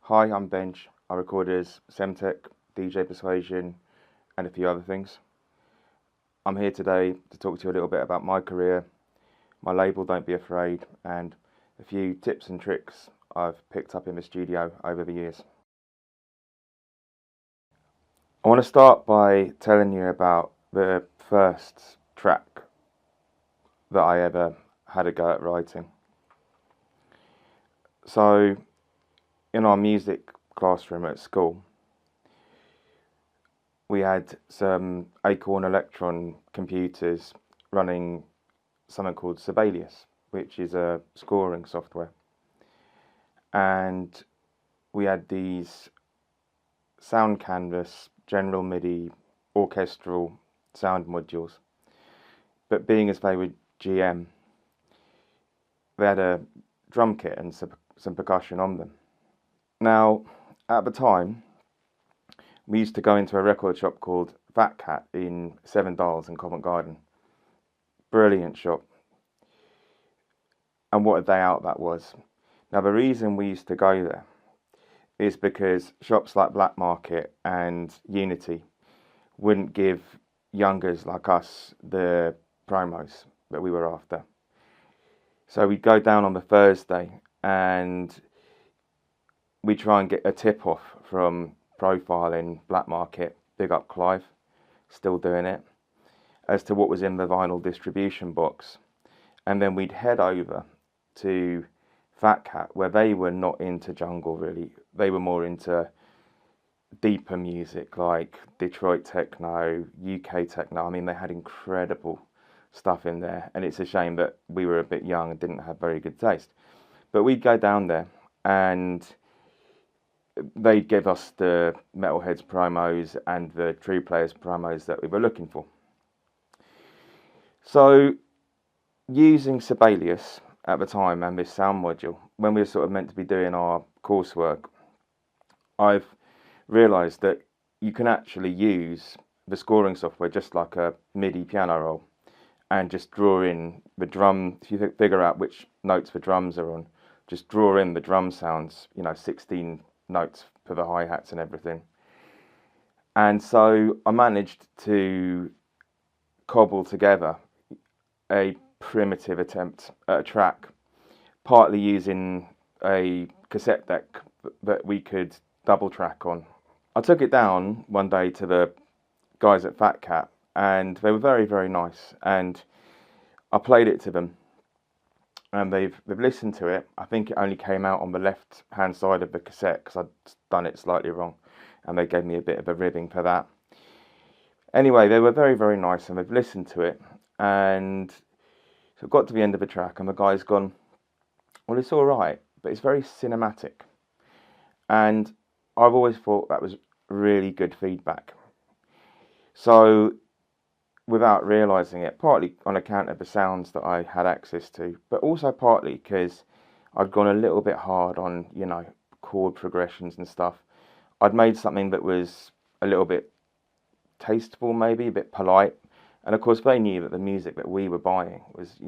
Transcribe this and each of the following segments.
Hi, I'm Benj. I record as Semtek, DJ Persuasion, and a few other things. I'm here today to talk to you a little bit about my career, my label Don't Be Afraid, and a few tips and tricks I've picked up in the studio over the years. I want to start by telling you about the first track that I ever had a go at writing. So, in our music classroom at school, we had some Acorn Electron computers running something called Sibelius, which is a scoring software. And we had these sound canvas, general MIDI, orchestral sound modules. But being as they were GM, they had a drum kit and some percussion on them. Now, at the time, we used to go into a record shop called Fat Cat in Seven Dials in Covent Garden. Brilliant shop. And what a day out that was. Now, the reason we used to go there is because shops like Black Market and Unity wouldn't give youngers like us the promos that we were after. So we'd go down on the Thursday and we'd try and get a tip off from Profile in Black Market, big up Clive, still doing it, as to what was in the vinyl distribution box. And then we'd head over to Fat Cat, where they were not into jungle really. They were more into deeper music like Detroit techno, UK techno. I mean, they had incredible stuff in there, and it's a shame that we were a bit young and didn't have very good taste. But we'd go down there and they'd give us the Metalheads promos and the True Players promos that we were looking for. So, using Sibelius at the time and this sound module, when we were sort of meant to be doing our coursework, I've realised that you can actually use the scoring software just like a MIDI piano roll and just draw in the drum. If you figure out which notes the drums are on, just draw in the drum sounds, 16 notes for the hi-hats and everything. And so I managed to cobble together a primitive attempt at a track, partly using a cassette deck that we could double track on. I took it down one day to the guys at Fat Cat and they were very, very nice, and I played it to them. And they've listened to it. I think it only came out on the left hand side of the cassette because I'd done it slightly wrong, and they gave me a bit of a ribbing for that. Anyway, they were very, very nice, and they've listened to it, and so I got to the end of the track and the guy's gone, well, it's all right, but it's very cinematic. And I've always thought that was really good feedback. So, without realising it, partly on account of the sounds that I had access to, but also partly because I'd gone a little bit hard on, chord progressions and stuff. I'd made something that was a little bit tasteful, maybe, a bit polite. And of course, they knew that the music that we were buying was,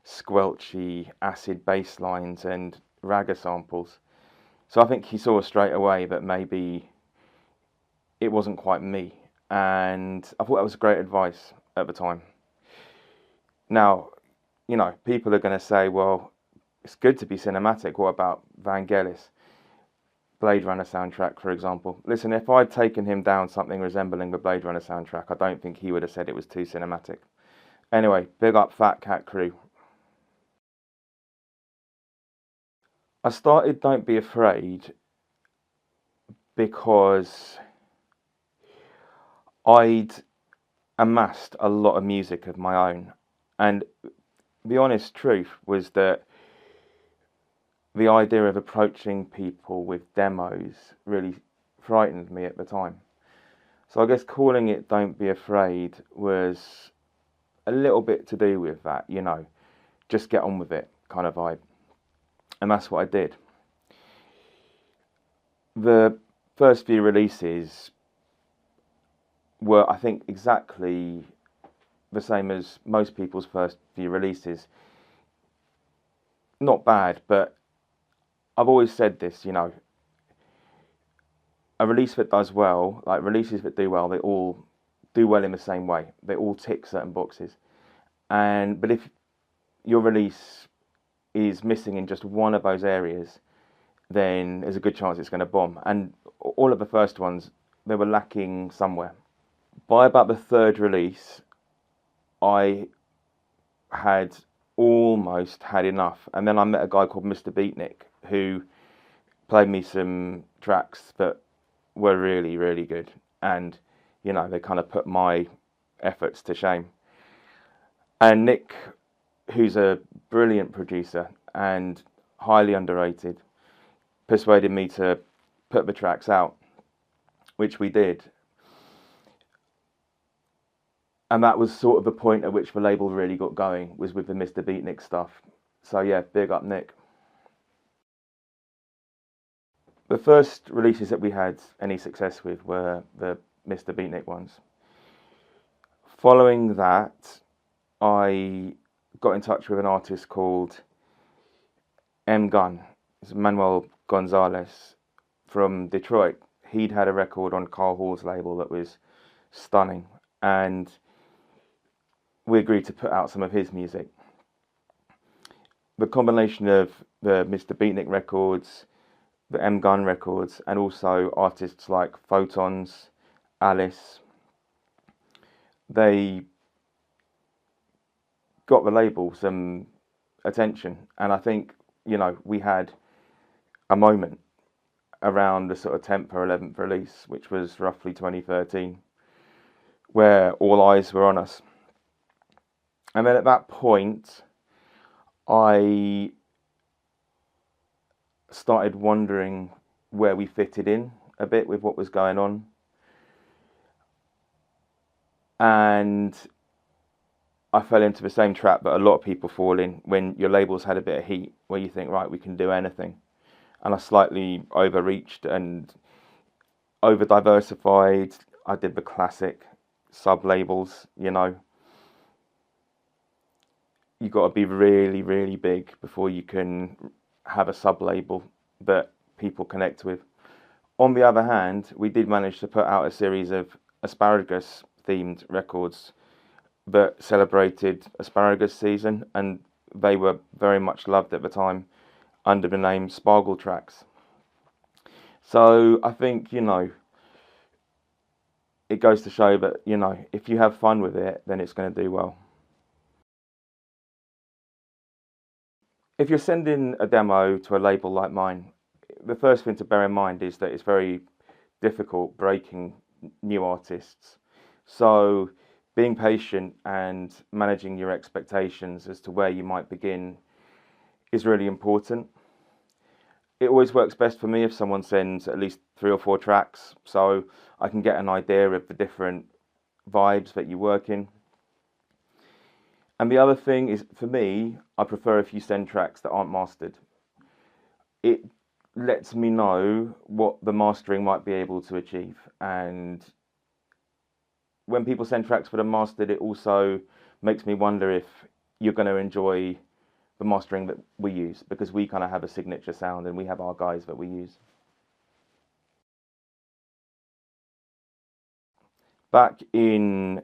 squelchy, acid bass lines and ragga samples. So I think he saw straight away that maybe it wasn't quite me. And I thought that was great advice at the time. Now, people are going to say, well, it's good to be cinematic. What about Vangelis? Blade Runner soundtrack, for example. Listen, if I'd taken him down something resembling the Blade Runner soundtrack, I don't think he would have said it was too cinematic. Anyway, big up Fat Cat crew. I started Don't Be Afraid because I'd amassed a lot of music of my own, and the honest truth was that the idea of approaching people with demos really frightened me at the time. So I guess calling it Don't Be Afraid was a little bit to do with that, just get on with it kind of vibe. And that's what I did. The first few releases were, I think, exactly the same as most people's first few releases. Not bad, but I've always said this, a release that does well, like releases that do well, they all do well in the same way. They all tick certain boxes. But if your release is missing in just one of those areas, then there's a good chance it's going to bomb. And all of the first ones, they were lacking somewhere. By about the third release, I had almost had enough. And then I met a guy called Mr. Beatnick who played me some tracks that were really, really good. And, you know, they kind of put my efforts to shame. And Nick, who's a brilliant producer and highly underrated, persuaded me to put the tracks out, which we did. And that was sort of the point at which the label really got going, was with the Mr. Beatnick stuff. So yeah, big up Nick. The first releases that we had any success with were the Mr. Beatnick ones. Following that, I got in touch with an artist called M. Gunn. It's Manuel Gonzalez from Detroit. He'd had a record on Carl Hall's label that was stunning, and we agreed to put out some of his music. The combination of the Mr. Beatnick records, the M. Gunn records, and also artists like Photons, Alice, they got the label some attention. And I think, you know, we had a moment around the sort of 10th or 11th release, which was roughly 2013, where all eyes were on us. And then at that point, I started wondering where we fitted in a bit with what was going on. And I fell into the same trap that a lot of people fall in when your label's had a bit of heat, where you think, right, we can do anything. And I slightly overreached and over-diversified. I did the classic sub-labels, you know. You've got to be really, really big before you can have a sub-label that people connect with. On the other hand, we did manage to put out a series of asparagus-themed records that celebrated asparagus season, and they were very much loved at the time under the name Spargle Tracks. So I think, you know, it goes to show that, you know, if you have fun with it, then it's going to do well. If you're sending a demo to a label like mine, the first thing to bear in mind is that it's very difficult breaking new artists. So being patient and managing your expectations as to where you might begin is really important. It always works best for me if someone sends at least 3 or 4 tracks, so I can get an idea of the different vibes that you work in. And the other thing is, for me, I prefer if you send tracks that aren't mastered. It lets me know what the mastering might be able to achieve. And when people send tracks that are mastered, it also makes me wonder if you're going to enjoy the mastering that we use, because we kind of have a signature sound and we have our guys that we use. Back in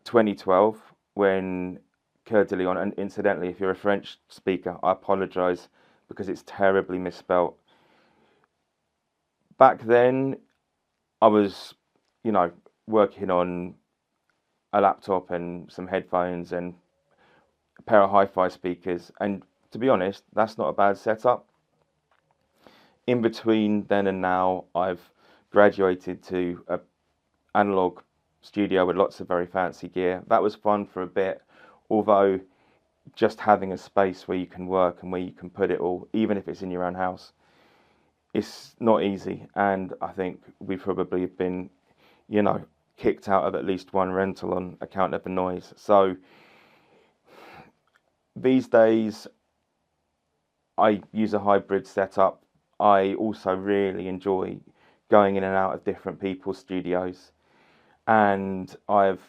2012, when Coeur de Lion, and incidentally, if you're a French speaker, I apologise because it's terribly misspelt. Back then, I was, you know, working on a laptop and some headphones and a pair of hi-fi speakers, and to be honest, that's not a bad setup. In between then and now, I've graduated to an analog studio with lots of very fancy gear. That was fun for a bit, although just having a space where you can work and where you can put it all, even if it's in your own house, it's not easy. And I think we probably have been, you know, kicked out of at least one rental on account of the noise. So these days, I use a hybrid setup. I also really enjoy going in and out of different people's studios, and I've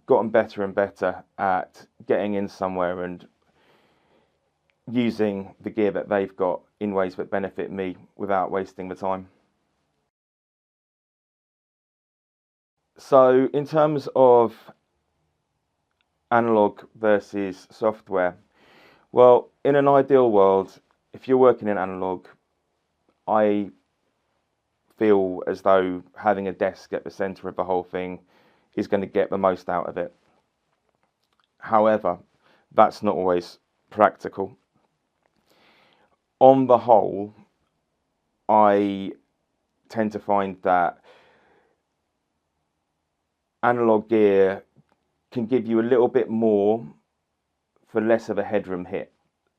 gotten better and better at getting in somewhere and using the gear that they've got in ways that benefit me without wasting the time. So in terms of analog versus software, well, in an ideal world, if you're working in analog, I feel as though having a desk at the center of the whole thing is going to get the most out of it. However, that's not always practical. On the whole, I tend to find that analog gear can give you a little bit more for less of a headroom hit.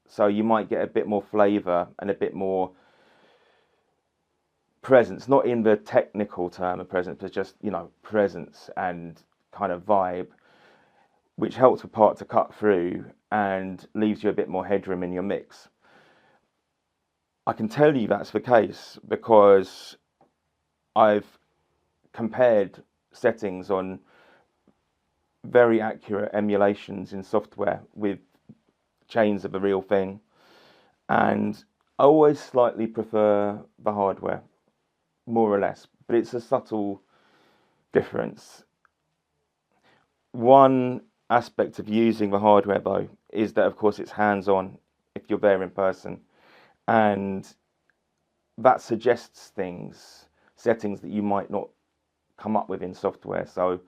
So you might get a bit more flavour and a bit more presence, not in the technical term of presence, but just, presence and kind of vibe, which helps the part to cut through and leaves you a bit more headroom in your mix. I can tell you that's the case because I've compared settings on very accurate emulations in software with chains of the real thing, and I always slightly prefer the hardware, more or less, but it's a subtle difference. One aspect of using the hardware though is that of course it's hands-on if you're there in person, and that suggests settings that you might not come up with in software. So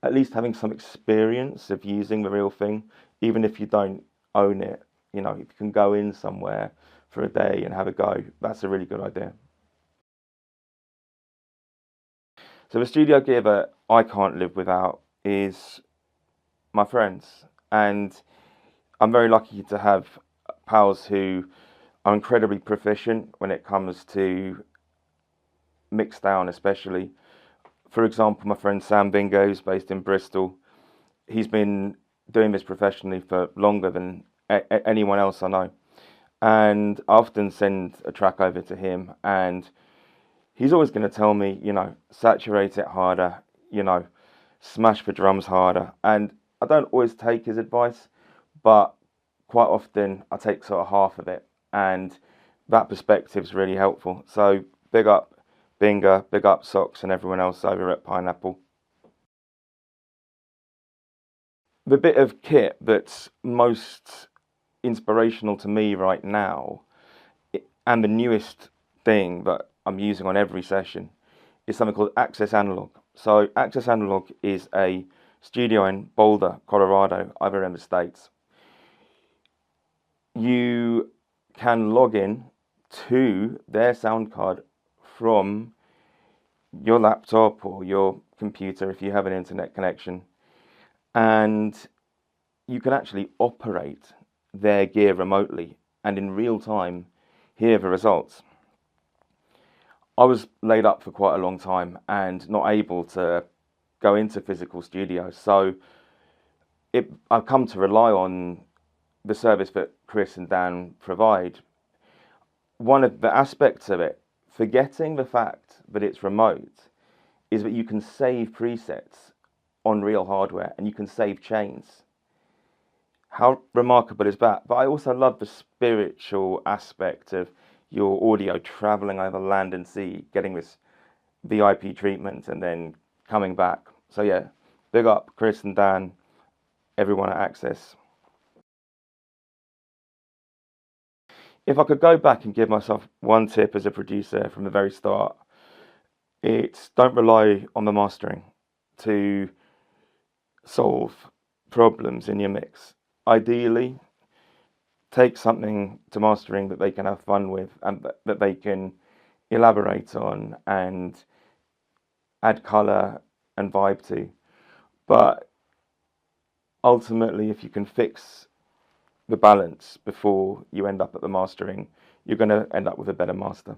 at least having some experience of using the real thing, even if you don't own it, if you can go in somewhere for a day and have a go, that's a really good idea. So the studio gear that I can't live without is my friends, and I'm very lucky to have pals who are incredibly proficient when it comes to mixdown, especially. For example, my friend Sam Bingo, who's based in Bristol, he's been doing this professionally for longer than anyone else I know, and I often send a track over to him, and he's always going to tell me, saturate it harder, smash the drums harder, and I don't always take his advice, but quite often I take sort of half of it, and that perspective's really helpful. So big up Bingo, big up Socks and everyone else over at Pineapple. The bit of kit that's most inspirational to me right now, and the newest thing that I'm using on every session, is something called Access Analog. So Access Analog is a studio in Boulder, Colorado, over in the States. You can log in to their sound card from your laptop or your computer if you have an internet connection, and you can actually operate their gear remotely and in real time hear the results. I was laid up for quite a long time and not able to go into physical studios, so I've come to rely on the service that Chris and Dan provide. One of the aspects of it, forgetting the fact that it's remote, is that you can save presets on real hardware and you can save chains. How remarkable is that? But I also love the spiritual aspect of your audio traveling over land and sea, getting this VIP treatment and then coming back. So yeah, big up Chris and Dan, everyone at Access. If I could go back and give myself one tip as a producer from the very start, it's don't rely on the mastering to solve problems in your mix. Ideally, take something to mastering that they can have fun with and that they can elaborate on and add colour and vibe to. But ultimately, if you can fix the balance before you end up at the mastering, you're going to end up with a better master.